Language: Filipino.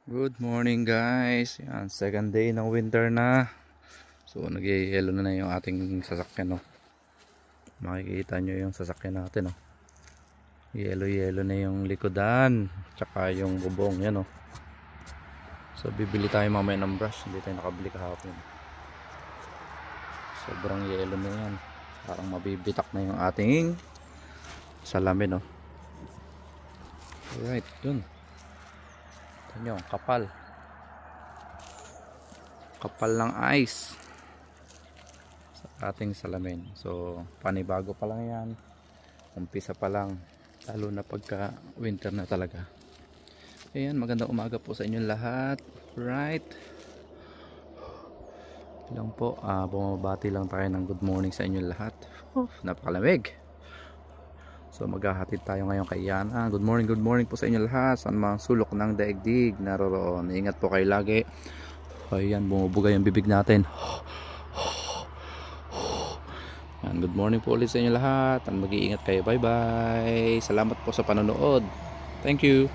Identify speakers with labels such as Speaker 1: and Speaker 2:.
Speaker 1: Good morning guys. Yan, second day ng winter na. So nag-yellow na yung ating sasakyan, no. Makikita nyo yung sasakyan natin, no. Yellow na yung likodan, tsaka yung bubong, yan, no. So bibili tayo mamaya ng brush, hindi tayo nakabili kahapon. Sobrang yellow na yan. Parang mabibitak na yung ating salamin, no. Alright, dun. Ito nyo, kapal ng ice sa ating salamin. So panibago pa lang yan, umpisa pa lang, lalo na pagka winter na talaga. Ayan, magandang umaga po sa inyong lahat. Right, lang po, bumabati lang tayo ng good morning sa inyong lahat. Napakalamig. So maghahatid tayo ngayon kay Yana. Good morning po sa inyo lahat, sa mga sulok ng daigdig naroroon. Ingat po kayo lagi. Ayan, bumubuga yung bibig natin. Ayan, good morning po ulit sa inyo lahat. Mag-iingat kayo. Bye bye. Salamat po sa panonood. Thank you.